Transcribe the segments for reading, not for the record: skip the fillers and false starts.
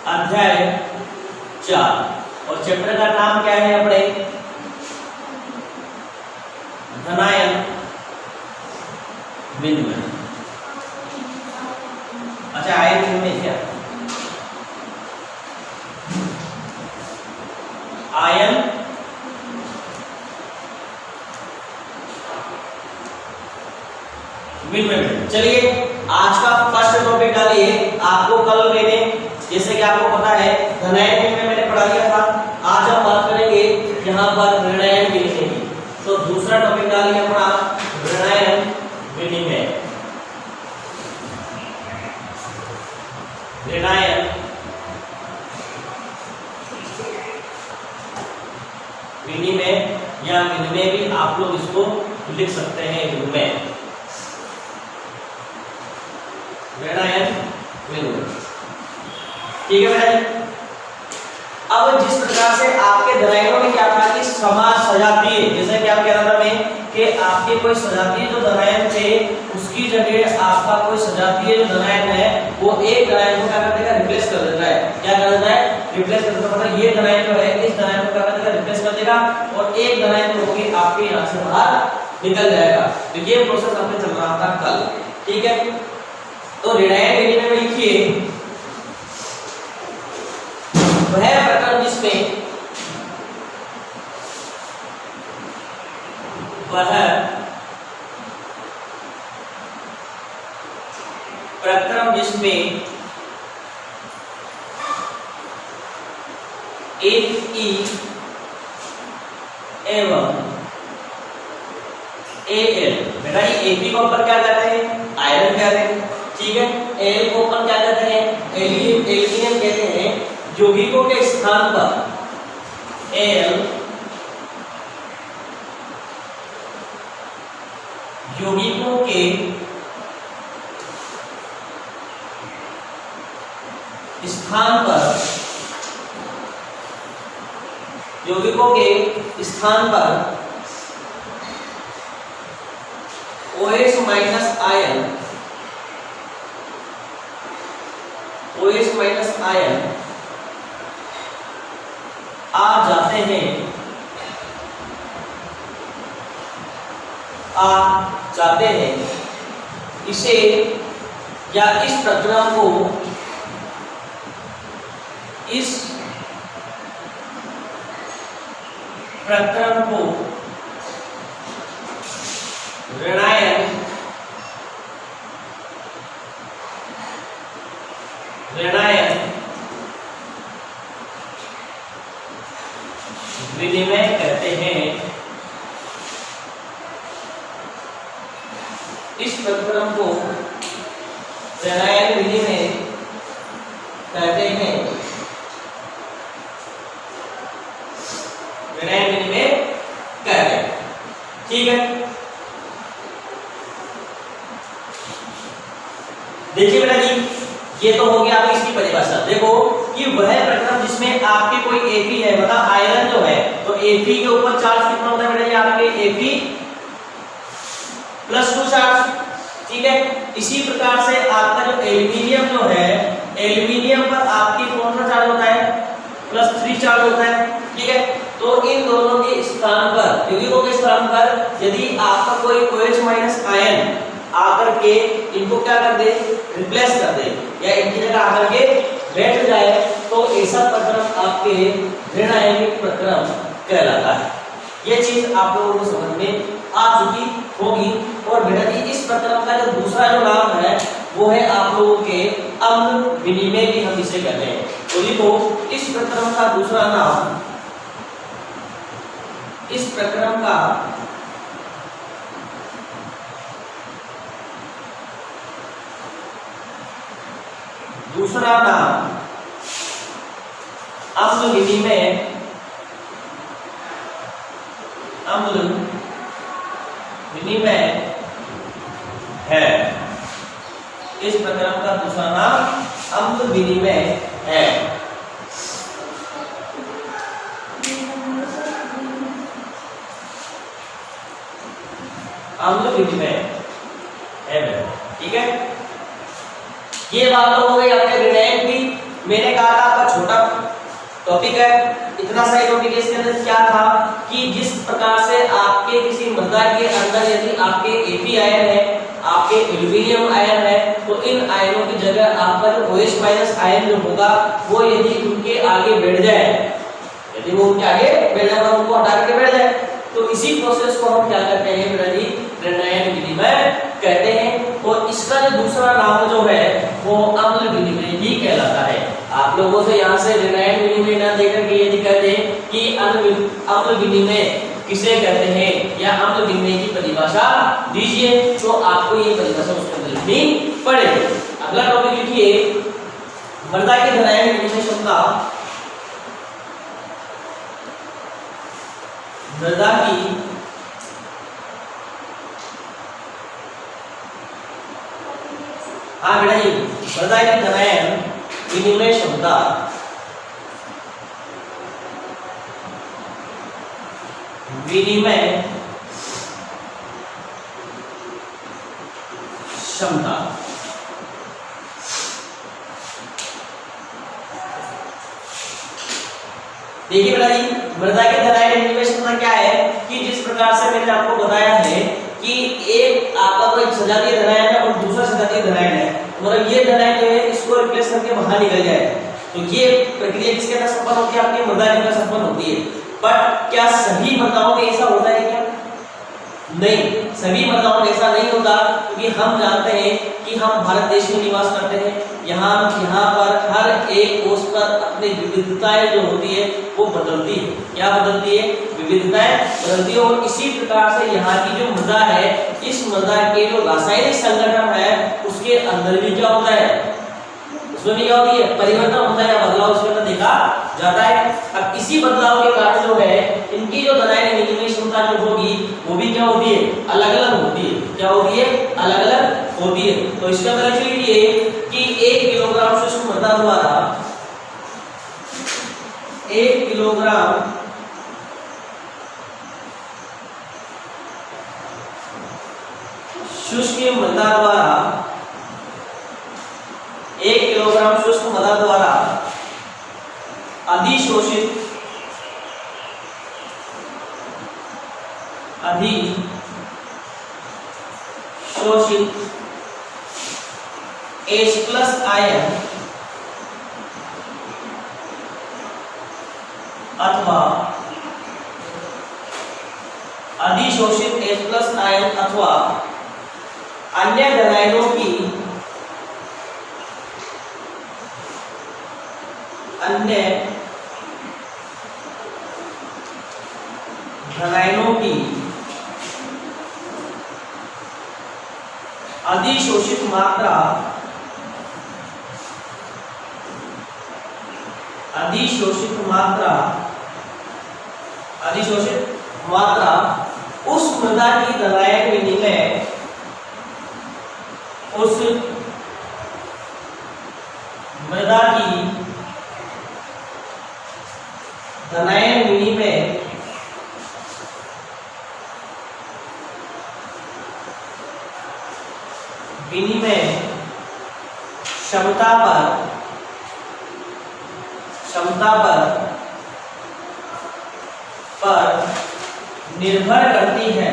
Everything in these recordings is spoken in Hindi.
अध्याय 4 और चैप्टर का नाम क्या है अपने? धनायन विनिमय। अच्छा, आयन विनिमय क्या? आयन विनिमय। चलिए आज का फर्स्ट टॉपिक डालिए। आपको कल मैंने, जैसे कि आपको पता है, धनायन विनिमय मैंने पढ़ा दिया था। आज हम बात करेंगे यहाँ पर ऋणायन विनिमय की। तो दूसरा टॉपिक डालिए अपना ऋणायन विनिमय। ऋणायन विनिमय या विनिमय भी आप लोग इसको लिख सकते हैं, विनिमय, ऋणायन विनिमय। ठीक है बेटा। अब जिस प्रकार से आपके धनायनों में क्या था कि समाज सजातीय, जैसे कि आप कह रहा था मैं कि आपके कोई सजातीय जो धनायन थे उसकी जगह आपका कोई सजातीय जो धनायन है वो एक धनायन को क्या कर देगा? रिप्लेस कर देता है। क्या कर देता है? रिप्लेस कर देता है। मतलब ये धनायन जो है इस धनायन को क्या कर देगा? रिप्लेस कर देगा और एक धनायन होकर आपके यहाँ से बाहर निकल जाएगा। तो ये प्रोसेस आपने चल रहा था कल। ठीक है। तो ऋणायन विनिमय में लिखिए वह प्रकरण जिसमें Fe एवं Al, बेटा ये Fe को ऊपर क्या कहते हैं? आयरन कहते हैं। ठीक है। Al को ऊपर क्या कहते हैं? एल्यूमिनियम कहते हैं। यौगिकों के स्थान पर Al यौगिकों के स्थान पर OH माइनस आयन आ जाते हैं इसे या इस प्रक्रम को ऋणायन विनिमय कहते हैं। इस प्रक्रम को ऋणायन विनिमय कहते हैं। ऋणायन विनिमय कहते हैं। ठीक है। देखिए बेटा जी, ये तो हो गया आपकी इसकी परिभाषा। देखो कि वह प्रक्रम जिसमें आपके कोई Fe है, मतलब आयरन जो है, तो Fe के ऊपर चार्ज कितना होता है बेटा? ये आपके Fe+2 चार्ज। ठीक है। इसी प्रकार से आपका जो एल्यूमिनियम जो है, एल्यूमिनियम पर आपके कौन सा चार्ज होता है? +3 चार्ज होता है। ठीक है। तो इन दोनों के स्थान पर, यौगिकों के स्थान पर यदि आपका कोई OH माइनस आयन आकर के इनको क्या कर दे? रिप्लेस कर दे या इनकी जगह आकर के बैठ जाए, तो ऐसा प्रक्रम आपके ऋणायनिक प्रक्रम कहलाता है। ये चीज आप लोगों को समझ में आ चुकी होगी। और बेटा जी इस प्रक्रम का जो दूसरा जो नाम है वो है आप लोगों के अम्ल विनिमय भी हम इसे कहते हैं। तो देखो इस प्रक्रम का दूसरा नाम, इस प्रक्रम का दूसरा नाम अम्ल विनिमय है। इस प्रक्रम का दूसरा नाम अम्ल विनिमय है। अम्ल विनिमय है। ठीक है। ये बात तो हो गई अपने ऋणायन की। मैंने कहा था छोटा टॉपिक है, इतना सा टॉपिक है। इसके अंदर क्या था कि जिस प्रकार से आपके किसी मृदा के अंदर यदि आपके Ap आयन है, आपके एल्यूमिनियम आयन है, तो इन आयनों की जगह आपका जो OH माइनस आयन जो होगा वो यदि उनके आगे बैठ जाए, यदि वो उनके आगे बैठ जाए, उनको हटा के बैठ जाए, तो इसी प्रोसेस को हम क्या कहते हैं बेटा जी, ऋणायन विनिमय कहते हैं। और इसका जो दूसरा नाम जो है वो अम्ल विनिमय ही कहलाता है। आप लोगों से यहाँ से ऋणायन विनिमय ना देकर के यदि कहते हैं कि अम्ल विनिमय किसे कहते हैं या अम्ल विनिमय की परिभाषा दीजिए, तो आपको ये परिभाषा उसके अंदर लिखनी पड़ेगी। अगला टॉपिक लिखिए, मृदा की ऋणायन विनिमय क्षमता। मृदा की बेटा जी, मृदा की ऋणायन विनिमय क्षमता विनिमय क्षमता देखिए बेटा जी, मृदा की ऋणायन विनिमय क्षमता क्या है कि जिस प्रकार से मैंने आपको बताया है कि एक आपका कोई सजातीय ऋणायन है और दूसरा सजातीय ऋणायन है, मतलब ये ऋणायन जो है इसको रिप्लेस करके बाहर निकल जाए, तो ये प्रक्रिया किसके अंदर संपन्न होती है, आपकी मृदा के अंदर संपन्न होती है। पर क्या सभी मृदाओं में ऐसा होता है क्या? नहीं, सभी मृदाओं में ऐसा नहीं होता, क्योंकि हम जानते हैं कि हम भारत देश में निवास करते हैं। यहाँ पर हर एक कोष पर अपनी विविधताएं जो होती है वो बदलती है। क्या बदलती है? विविधताएं बदलती है। और इसी प्रकार से यहाँ की जो मृदा है, इस मृदा के जो रासायनिक संगठन है उसके अंदर भी क्या होता है, उसमें क्या होती है, परिवर्तन होता है या बदलाव उसके अंदर देखा जाता है। अब इसी बदलाव के कारण जो है इनकी जो ऋणायन विनिमय क्षमता जो होगी वो भी क्या होती है, अलग अलग होती है। क्या होती है? अलग अलग होती है। तो इसका मतलब ये कि 1 किलोग्राम शुष्क मृदा द्वारा 1 किलोग्राम शुष्क मृदा द्वारा 1 किलोग्राम शुष्क मृदा द्वारा अधिशोषित H+ आयन अथवा अधिशोषित H+ आयन अथवा अन्य ऋणायनों की अधिशोषित मात्रा उस मृदा की ऋणायन विनिमय क्षमता पर निर्भर करती है,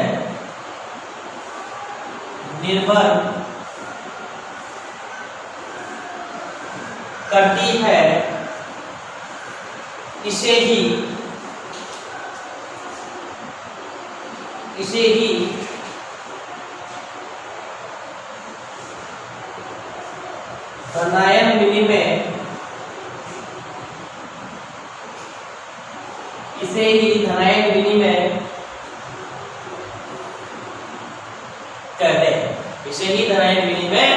इसे ही ऋणायन विनिमय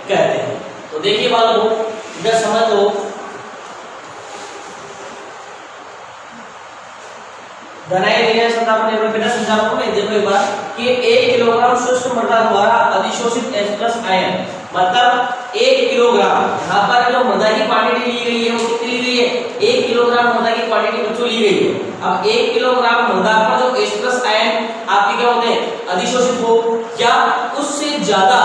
कहते हैं। तो देखिए बालों, इधर समझ लो, ऋणायन विनिमय क्षमता पर निर्भर बिना समझाऊं मैं। देखो एक बार कि 1 किलोग्राम शुष्क मृदा द्वारा अधिशोषित H+ आयन, मतलब 1 किलोग्राम, यहाँ पर जो मृदा की क्वांटिटी ली गई है वो कितनी ली गई है? 1 किलोग्राम मृदा की क्वांटिटी बच्चों ली गई है। अब 1 किलोग्राम मृदा पर जो H+ आयन आपके क्या होते हैं? अधिशोषित हो, क्या उससे ज्यादा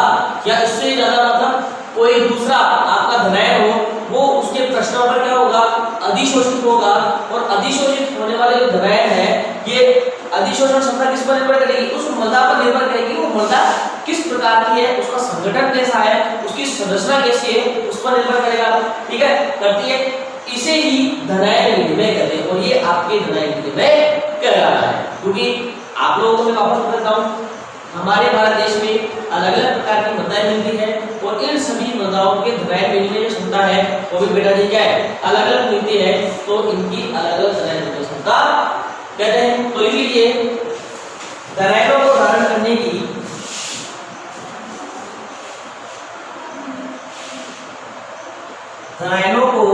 या इससे ज्यादा, मतलब कोई दूसरा आपका ऋणायन हो, वो उसके प्रश्नों पर क्या होगा? अधिशोषित होगा और अधिशोषित होने वाले जो धनायन है ये अधिशोषण क्षमता किस पर निर्भर करेगी, उस मृदा पर निर्भर करेगी। वो मृदा किस प्रकार की है, उसका संगठन कैसा है, उसकी संरचना कैसी है, उस पर निर्भर करेगा। ठीक है, करती है। इसे ही धनायन विनिमय कहते हैं और ये आपके धनायन विनिमय कहलाता है। क्योंकि आप लोगों को मैं वापस बताता हूँ, हमारे भारत देश में अलग अलग प्रकार की मृदाएं मिलती है और इन सभी मृदाओं के धनायन विनिमय जो क्षमता है वो भी बेटा जी क्या है, अलग अलग मिलती है। तो इनकी अलग अलग धनायन विनिमय क्षमता कहते हैं। तो इसीलिए धनायनों को धारण करने की धनायनों को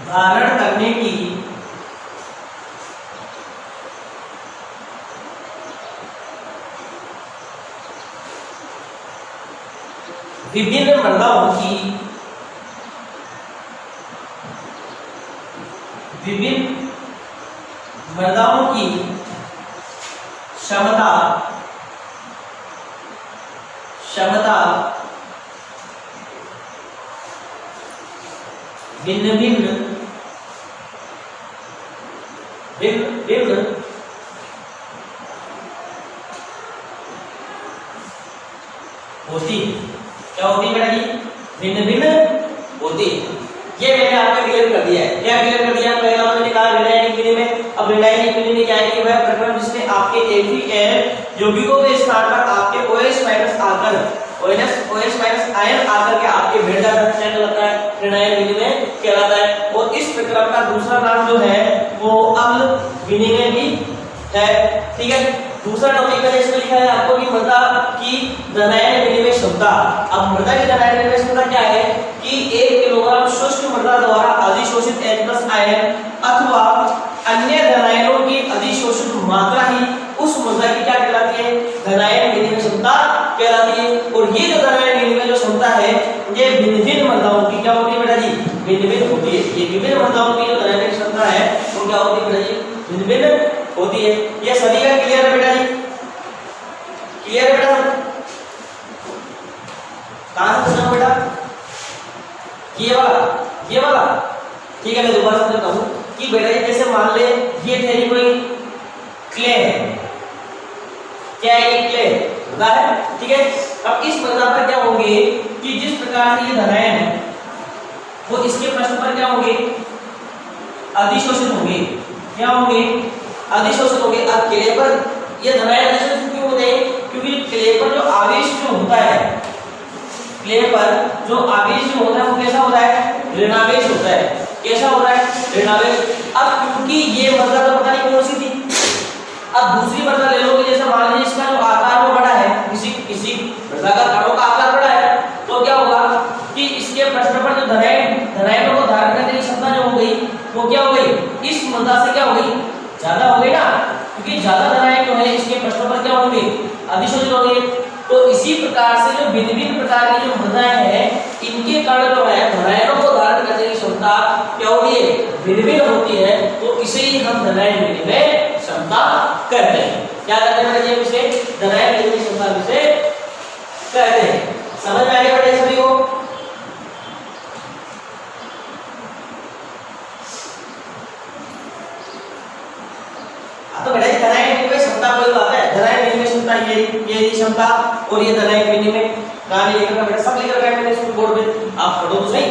धारण करने की विभिन्न मृदाओं की क्षमता भिन्न भिन्न होती है। क्या होती है बेटा जी, भिन्न भिन्न होती है। ये मैंने आपको क्लियर कर दिया है। क्या क्लियर कर दिया, पहला मैंने कहा ऋणायनिक विनिमय। अब ऋणायनिक विनिमय क्या है कि वह प्रक्रम जिसमें आपके FeN यौगिकों के स्थान पर आपके OH माइनस आकर OH माइनस आयन आकर के आपके भेड़ जाता है, ऋणायन विनिमय कहलाता है। और इस प्रक्रम का दूसरा नाम जो है वो अम्ल विनिमय भी है। ठीक है, दूसरा टॉपिक मैंने इसमें लिखा है आपको कि मृदा की धनायन विनिमय क्षमता। अब मृदा की धनायन विनिमय क्षमता क्या है कि 1 किलोग्राम शुष्क मृदा द्वारा अधिशोषित H+ आयन अथवा अन्य धनायनों की अधिशोषित मात्रा ही उस मृदा की क्या कहलाती है, धनायन विनिमय क्षमता कहलाती है। और ये जो धनायन विनिमय जो क्षमता है ये भिन्न मृदाओं की क्या होती है बेटा जी, भिन्न होती है। ये विभिन्न मृदाओं की जो धनायन क्षमता है वो क्या होती है बेटा जी, भिन्न होती है। ये सभी का क्लियर है बेटा जी, क्लियर है बेटा। कहां से बेटा, ये वाला ठीक है। मैं दोबारा समझाता हूं कि बेटा ये जैसे मान ले ये तेरी कोई क्ले है, क्या है ये क्ले होता है। ठीक है, अब इस मृदा पर क्या होंगे कि जिस प्रकार से ये धनायन है वो इसके पृष्ठ पर क्या होंगे, अधिशोषित होंगे। क्या होंगे, अधिशोषित होंगे। अब क्ले पर ये धनायन अधिशोषित क्यों होते हैं, क्योंकि क्ले पर जो आवेश जो होता है, क्ले पर जो आवेश जो होता है वो कैसा होता है, ऋणावेश होता है। कैसा होता है, ऋणावेश। अब क्योंकि ये मृदा तो पता नहीं कौन सी थी, अब दूसरी मृदा ले लो कि जैसे मान लीजिए इसका जो आकार वो बड़ा है, किसी मृदा का कणों का आकार बड़ा है, तो क्या होगा कि इसके पृष्ठ पर जो धनायनों को धारण करने की क्षमता जो हो गई वो क्या हो गई, इस मृदा से क्या हो गई, ज्यादा हो गई ना। क्योंकि ज्यादा धनायन जो है इसके पृष्ठ पर क्या होंगे, अधिशोषित होंगे। तो इसी प्रकार से जो भिन्न प्रकार की जो मृदाएं हैं इनके कारण जो है धनायनों को धारण करने की क्षमता क्या होती है, भिन्न होती है। तो इसे ही हम धनायन विनिमय क्षमता कहते हैं। क्या कहते हैं इसे, धनायन विनिमय क्षमता इसे कहते हैं। समझ में आगे बढ़े सभी को। तो बेटा धनायन विनिमय क्षमता कोई बात है, धनायन विनिमय क्षमता ये क्षमता और ये धनायन विनिमय कहां लिख रखा बेटा, सब लिख रखा है मैंने स्कूल बोर्ड में, आप पढ़ो तो सही।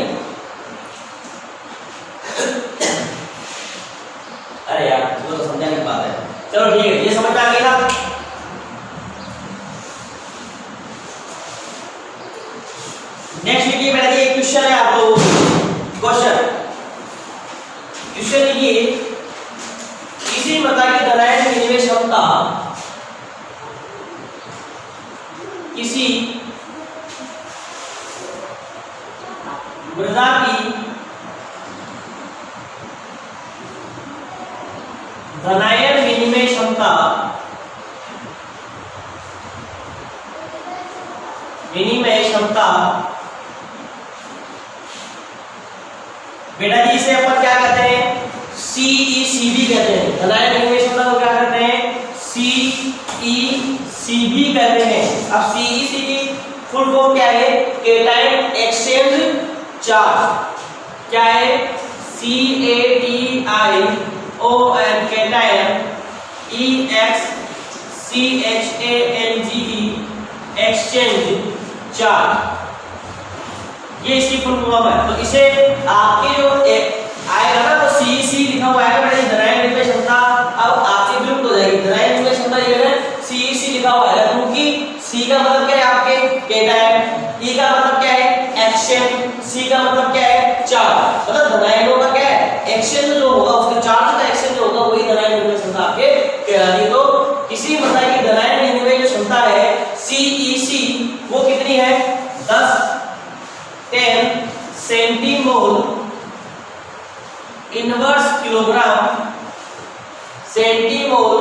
अरे यार वो तो समझाने की बात है, चलो ठीक है, ये समझ में आ गई ना। नेक्स्ट लिखिए बेटा ये क्वेश्चन है आपको, क्वेश्चन लिखिए, किसी मृदा की धनायन विनिमय क्षमता किसी मृदा की धनायन विनिमय क्षमता बेटा जी इसे अपन क्या कहते हैं, CECB कहते हैं। धनायन विनिमय क्षमता को क्या कहते हैं, CECB कहते हैं। अब CECB फुल फॉर्म क्या है? Cation exchange charge. क्या है? CATION, cation EXCHANGE exchange charge, ये इसकी फुल फॉर्म है। तो इसे आपके जो आएगा ना तो CEC लिखा हुआ है बेटा, धनायन विनिमय क्षमता अब आपसे विलुप्त हो जाएगी। धनायन विनिमय क्षमता ये है CEC लिखा हुआ है, क्योंकि C का मतलब क्या है आपके? केटायन, E का मतलब क्या है? एक्सचेंज, C का मतलब क्या है? चार्ज। मतलब धनायनों का क्या है? एक्सचेंज जो होगा, उसके चार्ज का एक्सचेंज होगा, वही धनायन विनिमय क्षमता आपके कहलाती है। तो किसी प्रकार की धनायन विनिमय जो क्षमता है CEC वो कितनी है? 10 सेंटीमोल इनवर्स किलोग्राम, सेंटीमोल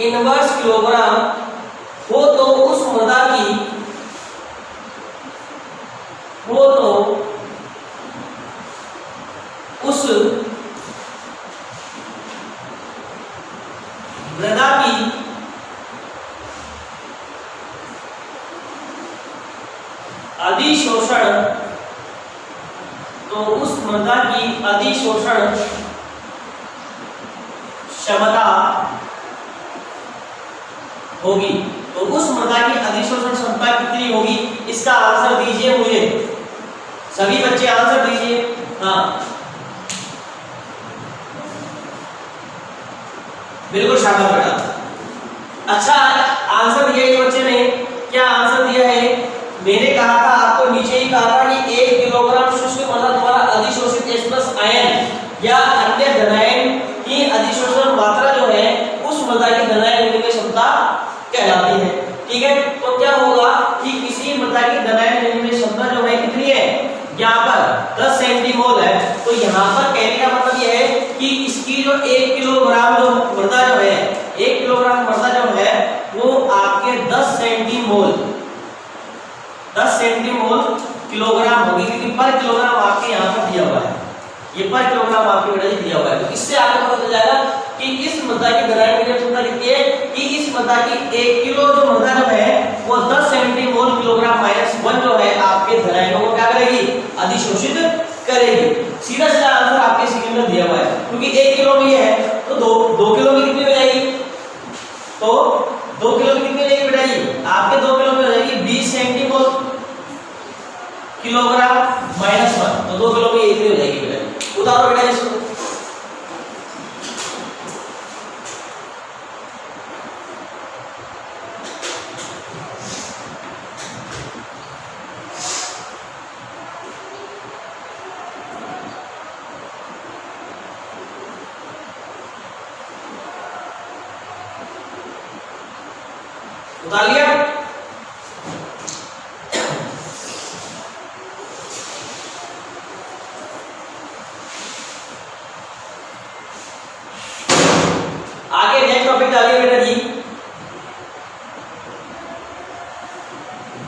इनवर्स किलोग्राम हो तो उस मृदा की उस मृदा की अधिशोषण, तो उस मृदा की अधिशोषण क्षमता होगी। तो उस मृदा की अधिशोषण क्षमता कितनी होगी? इसका आंसर दीजिए मुझे, सभी बच्चे आंसर दीजिए। हाँ बिल्कुल शाबाश बेटा, अच्छा आंसर दिया इस बच्चे ने। क्या आंसर दिया है? मैंने कहा था आपको, नीचे ही कहा था कि 1 किलोग्राम शुष्क मृदा द्वारा अधिशोषित H+ आयन या अन्य धनायन की अधिशोषण मात्रा जो है उस मृदा की धनायन विनिमय क्षमता कहलाती है। ठीक है, तो क्या होगा कि किसी मृदा की धनायन विनिमय क्षमता जो है कितनी है? यहाँ पर 10 सेंटीमोल है। तो यहाँ पर कहने का मतलब यह है कि इसकी जो 1 किलोग्राम जो मृदा जो है, 1 किलोग्राम मृदा जो है वो आपके 10 सेंटीमोल किलोग्राम होगी, क्योंकि पर किलोग्राम आपके यहाँ पर दिया हुआ है, ये पर किलोग्राम आपके बेटा दिया हुआ है। तो इससे आपको पता चल जाएगा कि इस मृदा की धनायन विनिमय क्षमता कितनी है, कि इस मृदा की 1 किलो जो मृदा जो है वो 10 सेंटीमोल किलोग्राम -1 जो है आपके धनायनों को क्या करेगी? अधिशोषित करेगी। सीधा सीधा आंसर आपके स्क्रीन में दिया हुआ है, क्योंकि 1 किलो में ये है तो 2 किलो में कितनी हो जाएगी? तो 2 किलो में कितनी हो जाएगी बेटा? ये आपके 2 किलो में हो जाएगी 20 सेंटीमोल किलोग्राम -1, तो 2 किलो में ये इतनी हो जाएगी बेटा। उतारो बेटा इसको। उतार लिया? आगे नेक्स्ट टॉपिक डालिए बेटा जी,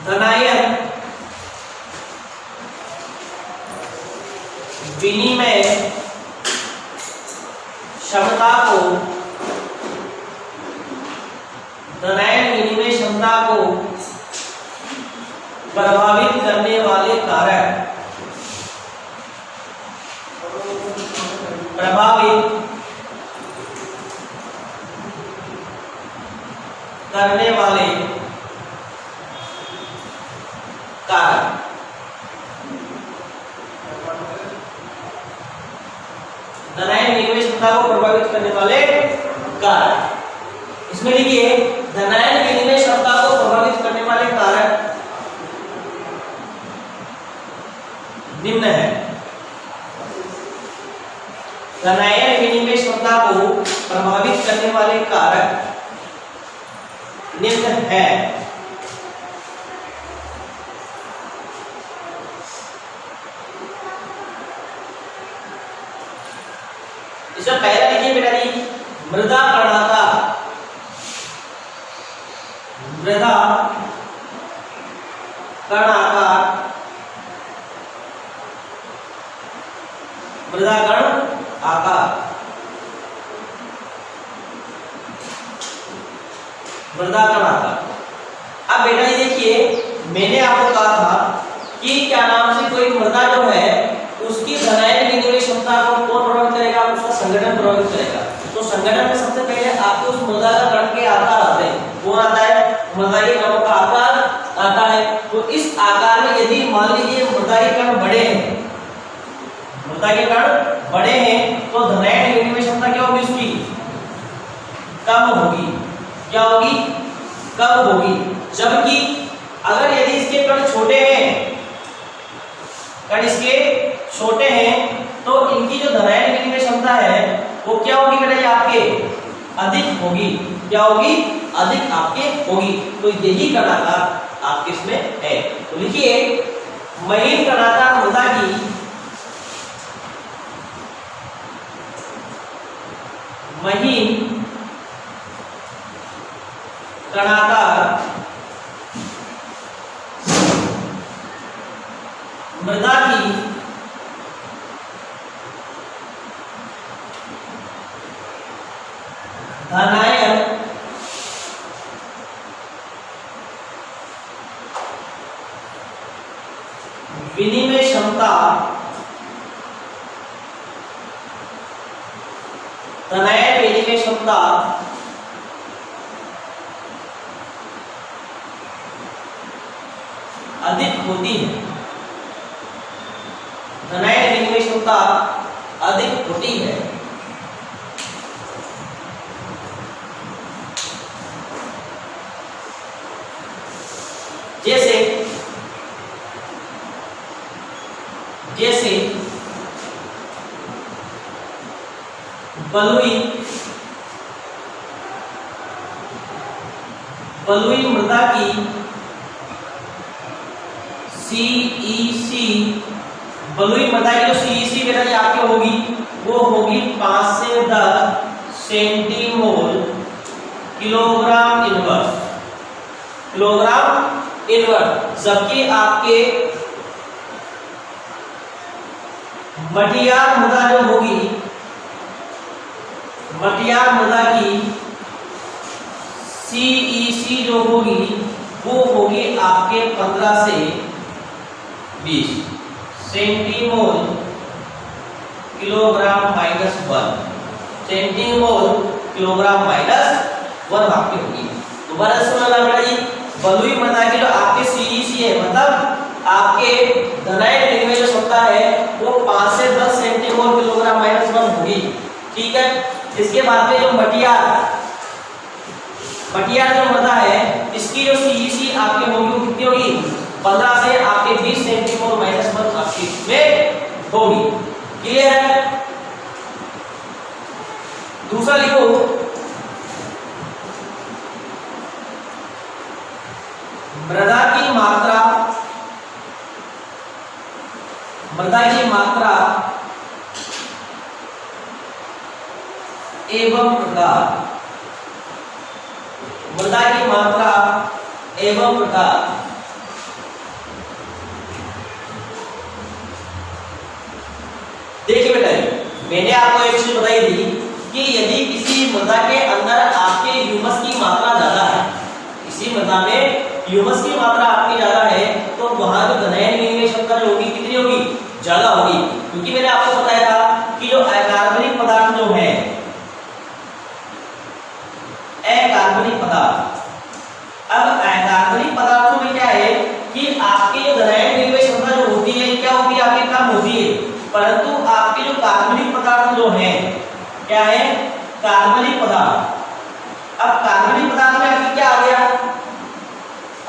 धनायन विनिमय क्षमता को, धनायन विनिमय क्षमता को प्रभावित करने वाले कारक, प्रभावित करने वाले कारक, धनायन विनिमय क्षमता को प्रभावित करने वाले कारक। इसमें लिखिए धनायन विनिमय क्षमता को प्रभावित करने वाले कारक निम्न है। धनायन विनिमय क्षमता को प्रभावित करने वाले कारक निम्न है। इसका पहला लिखिए बेटा जी, मृदा कणाका, मृदा कणाका, मृदा कण आकार, मृदा कण आकार। अब बेटा ये देखिए मैंने आपको कहा कि क्या नाम से कोई मृदा जो है उसकी धनायन विनिमय क्षमता को कौन प्रभावित करेगा, उसका संगठन प्रभावित करेगा। तो संगठन में सबसे पहले आपके उस मृदा का कण के आकार आते हैं। कौन आता है? मृदा के कणों का आकार आता है। तो इस आकार में यदि मान लीजिए मृदा के कण बड़े हैं, मृदा के कण बड़े हैं, तो धनायन विनिमय क्षमता क्या होगी उसकी? कम होगी। क्या होगी? कम होगी। जबकि अगर यदि इसके कण छोटे हैं, कण इसके छोटे हैं, तो इनकी जो धनायन विनिमय क्षमता है वो क्या होगी बेटा? ये आपके अधिक होगी। क्या होगी? अधिक आपके होगी। तो यही कणाकार आपके इसमें है। तो लिखिए महीन कणाकार मृदा की महीन कणाकार मृदा की धनायन विनिमय क्षमता धनायन विनिमय क्षमता अधिक होती है। धनायन विनिमय क्षमता अधिक होती है। जैसे जैसे बलुई मृदा की CEC, बलुई मृदा की जो CEC बेटा ये आपके होगी वो होगी 5 से 10 सेंटीमोल किलोग्राम इनवर्स, किलोग्राम इनवर्स। जबकि आपके मटियार मृदा जो होगी, मटियार मृदा की CEC जो होगी वो होगी आपके 15 से 20 सेंटीमोल किलोग्राम -1, सेंटीमोल किलोग्राम -1 आपकी होगी। दोबारा सुना बेटा जी, बलुई मृदा की जो आपके CEC है, मतलब आपके धनायन विनिमय जो क्षमता है वो 5 से 10 सेंटीमोल किलोग्राम -1 होगी। ठीक है। इसके बाद में जो मटियार जो मृदा है इसकी जो CEC आपके होगी वो कितनी होगी? 15 से आपके 20 सेंटीमोल -1 आपकी इसमें होगी। क्लियर है? दूसरा लिखो मृदा की मात्रा एवं प्रकार, मृदा की मात्रा एवं प्रकार। देखिए बेटा मैंने आपको एक चीज बताई थी कि यदि किसी मृदा के अंदर आपके ह्यूमस की मात्रा ज्यादा है, किसी मृदा में ह्यूमस की मात्रा आपकी ज्यादा है, तो वहां जो धनायन विनिमय क्षमता जो होगी कितनी होगी? ज्यादा होगी। क्योंकि मैंने आपको बताया था कि जो अकार्बनिक पदार्थ जो है, अकार्बनिक पदार्थ, अब अकार्बनिक पदार्थों में क्या है कि आपकी जो धनायन विनिमय क्षमता जो होती है क्या होती है? आपकी कम होती है। परंतु आपके जो कार्बनिक पदार्थ जो है क्या है? कार्बनिक पदार्थ। अब कार्बनिक पदार्थ में आपकी क्या आ गया?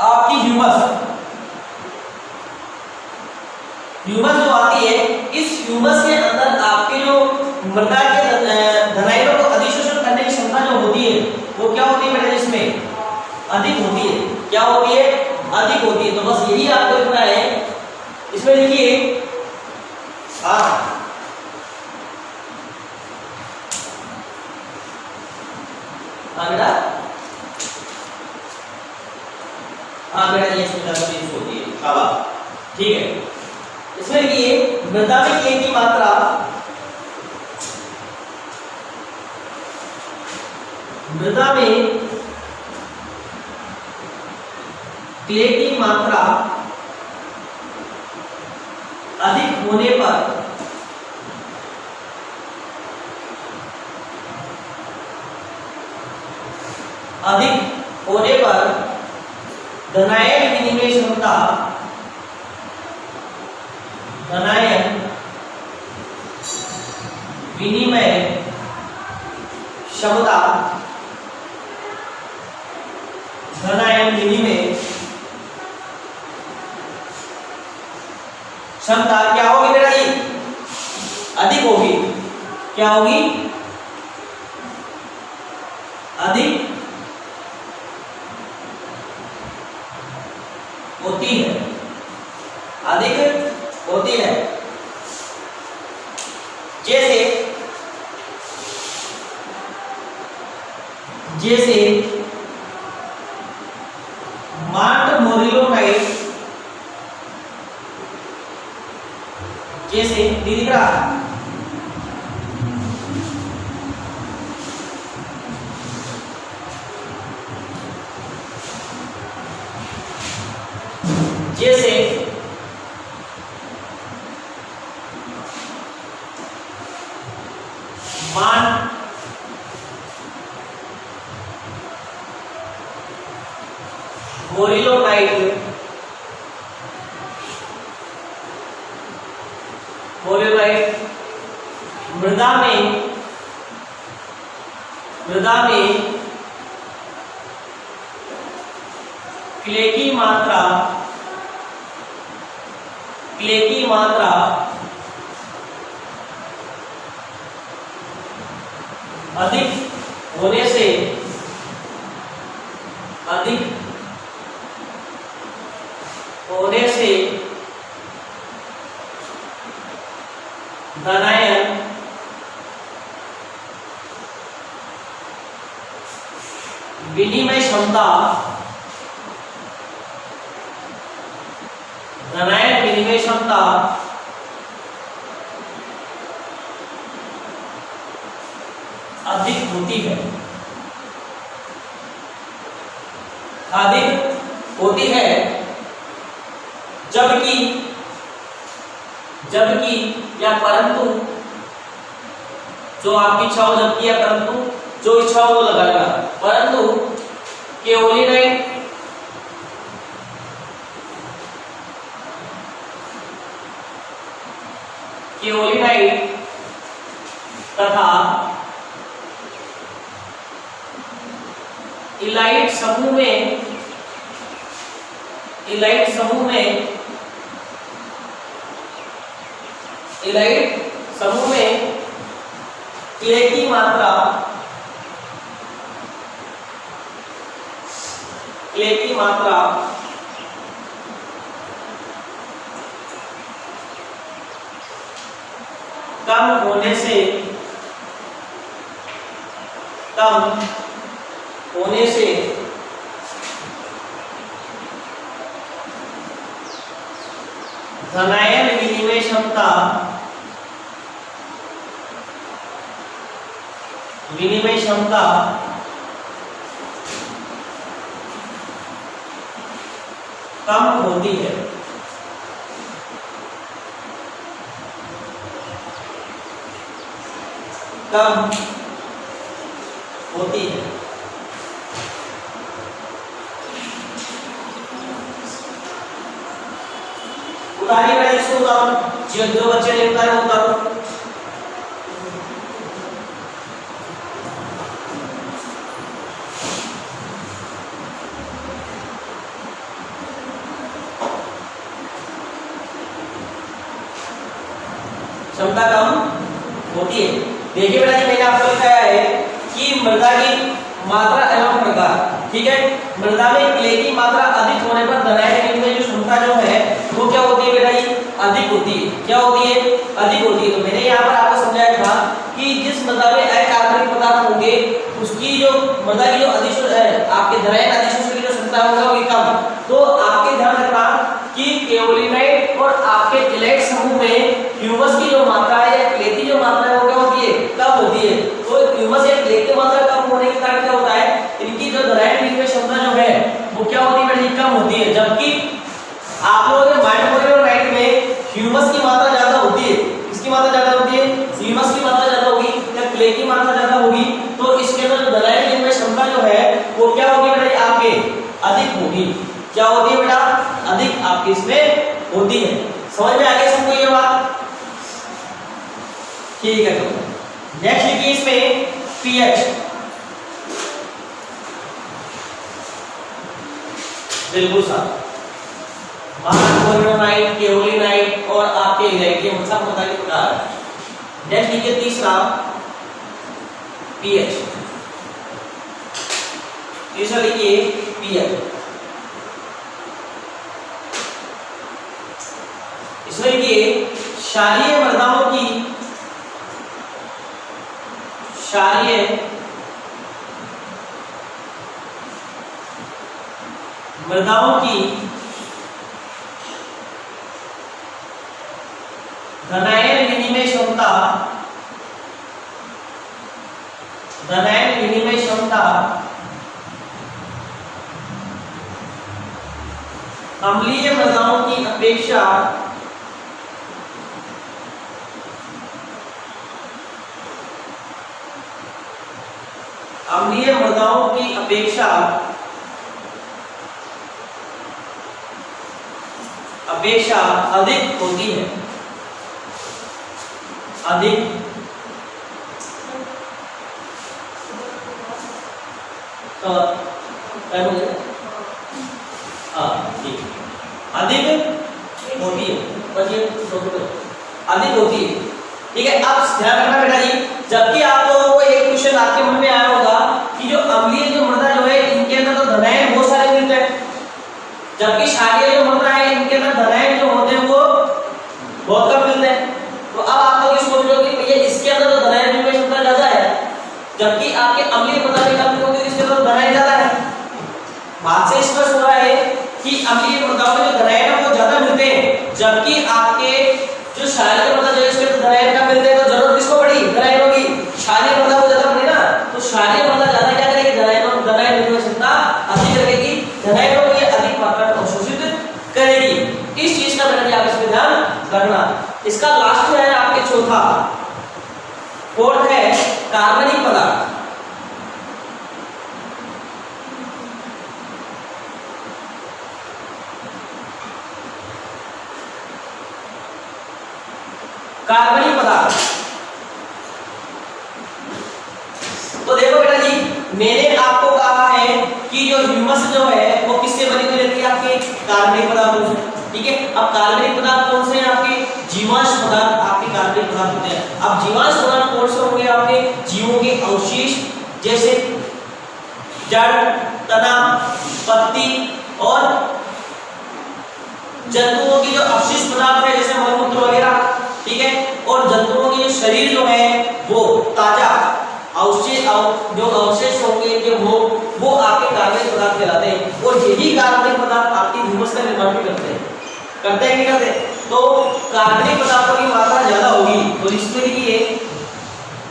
आपकी ह्यूमस जो आती है, इस ह्यूमस के अंदर आपके जो मृदा के धनायनों को अधिशोषण करने की क्षमता जो होती है वो क्या होती है बेटा? इसमें अधिक होती है। क्या होती है? अधिक होती है। तो बस यही आपको लिखना है। इसमें लिखिए बेटा ये सुविधा होती है। ठीक है। इसमें लिखिए मृदा में के की मात्रा मृदा में क्ले की मात्रा अधिक होने पर धनायन विनिमय क्षमता धनायन विनिमय क्षमता धनायन विनिमय क्षमता क्या होगी बेटा जी? अधिक होगी। क्या होगी? अधिक होती है, अधिक होती है। जैसे मार्ट मोरिलोनाइट, जैसे दिख रहा जैसे मोरिलोनाइट मृदा में क्ले की मात्रा अधिक होने से धनायन विनिमय क्षमता अधिक होती है, जबकि या परंतु जो आपकी इच्छा हो, जबकि या परंतु जो इच्छा हो वो लगाएगा। परंतु केओलिनाइट तथा इलाइट समूह में क्ले की मात्रा कम होने से धनायन विनिमय क्षमता कम होती है। उतारिए बेटा इसको, उतारो। जो बच्चे ने उतारे वो उतारो। क्षमता कम होती है। देखिए बेटा जी, मैंने आपको बताया है कि मृदा की मात्रा एवं प्रकार, ठीक है। मृदा में क्ले की मात्रा अधिक होने पर धनायन विनिमय जो क्षमता जो है वो क्या होती है बेटा जी? अधिक होती है। क्या होती है? अधिक होती है। तो मैंने यहाँ पर आपको समझाया था कि जिस मृदा में अकार्बनिक पदार्थ होंगे उसकी जो मृदा की जो आपके धनायन अधिशोषण की जो क्षमता होगा वो कम। तो आपके ध्यान रखना कि केओलिनाइट और आपके इलाइट समूह में ह्यूमस की जो मात्रा है या क्ले की जो मात्रा है वो क्या होती है? कम होती है। तो ह्यूमस या क्ले की मात्रा कम होने के कारण क्या होता है? इनकी जो धनायन विनिमय क्षमता जो है वो क्या होती है? कम होती है। जबकि आप लोगों के माइंड मोरिलोनाइट में ह्यूमस की मात्रा होती है बेटा, अधिक आपकी इसमें होती है। समझ में आ गया सबको ये बात? ठीक है। तो नेक्स्ट लिखिए इसमें पीएच। बिल्कुल साहब, मार्कोनाइट, केओलिनाइट और आपके इलेक्ट्रियम सब पता के प्रकार। नेक्स्ट लिखिए तीसरा पीएच। तीसरा लिखिए पीएच। इसमें लिखिए क्षारीय मृदाओं की, क्षारीय मृदाओं की धनायन विनिमय क्षमता, धनायन विनिमय क्षमता अम्लीय मृदाओं की अपेक्षा अम्लीय मृदाओं की अपेक्षा अधिक होती है, अधिक अधिक होती है, अधिक होती है। ठीक है, अब ध्यान रखना बेटा जी, जबकि आप लोगों को एक क्वेश्चन आपके मन में आया होगा कि जो अम्लीय जो मृदा जो है इनके अंदर तो धनायन बहुत सारे मिलते हैं, जबकि क्षारीय जो मृदा है इनके अंदर धनायन जो होते हैं वो बहुत कम मिलते हैं। तो अब आप लोग ये सोच लो कि भैया इसके अंदर तो धनायन विनिमय क्षमता ज्यादा है, जबकि आपके अम्लीय मृदा में कम क्यों, इसके अंदर धनायन ज्यादा है। बात से स्पष्ट हो रहा है कि अम्लीय मृदाओं में जो धनायन है वो ज्यादा मिलते हैं, जबकि आपके जो क्षारीय मृदा जो इसके अंदर धनायन कम मिलते हैं। तो जरूरत किसको पड़ी, धनायनों की। क्षारीय मृदा को ज्यादा पड़ी ना, तो क्षारीय मृदा ज्यादा क्या करेगी, धनायन विनिमय क्षमता अधिक रखेगी, धनायनों को ये अधिक मात्रा में अवशोषित करेगी। इस चीज का मैंने आप इसमें ध्यान रखना। इसका लास्ट है आपके चौथा, फोर्थ है कार्बनिक पदार्थ। कार्बनिक पदार्थ, तो देखो बेटा जी, मैंने आपको कहा है कि जो ह्यूमस जो है वो किससे बनी हुई रहती है, आपके कार्बनिक पदार्थों से। ठीक है, अब कार्बनिक पदार्थ कौन से हैं, आपके जीवांश पदार्थ आपके कार्बनिक पदार्थ होते हैं। अब जीवांश पदार्थ कौन से होंगे, आपके जीवों के अवशेष जैसे जड़, तना, पत्ती और जंतुओं की जो अवशिष्ट पदार्थ है जैसे मलमूत्र वगैरह। ठीक है, और जंतुओं की जो शरीर जो है वो ताजा अवशेष, जो अवशेष होंगे इनके वो आपके कार्बनिक पदार्थ कहलाते हैं। और यही कार्बनिक पदार्थ आपकी ह्यूमस का निर्माण भी करते हैं कि नहीं करते। तो कार्बनिक पदार्थों की मात्रा ज्यादा होगी, तो इसमें लिखिए,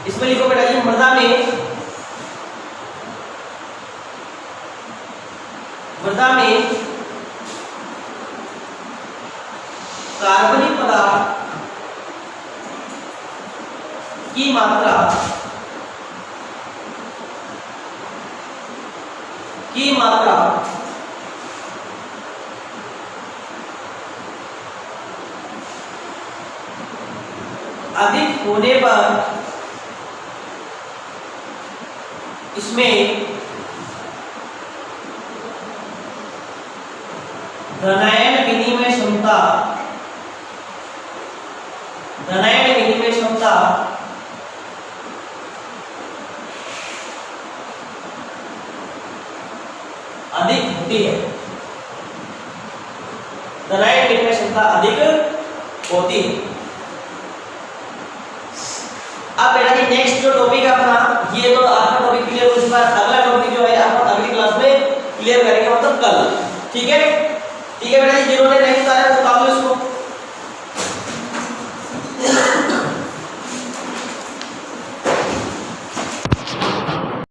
इसमें लिखो बेटा जी, मृदा में कार्बनिक पदार्थ की मात्रा अधिक होने पर इसमें धनायन विनिमय क्षमता अधिक होती है, धनायन विनिमय क्षमता अधिक होती है। अब बेटा जी नेक्स्ट जो टॉपिक अपना, ये तो आपका टॉपिक क्लियर हो चुका है। अगला टॉपिक जो है अपन अगली क्लास में क्लियर करेंगे, मतलब कल। ठीक है बेटा जी, जिन्होंने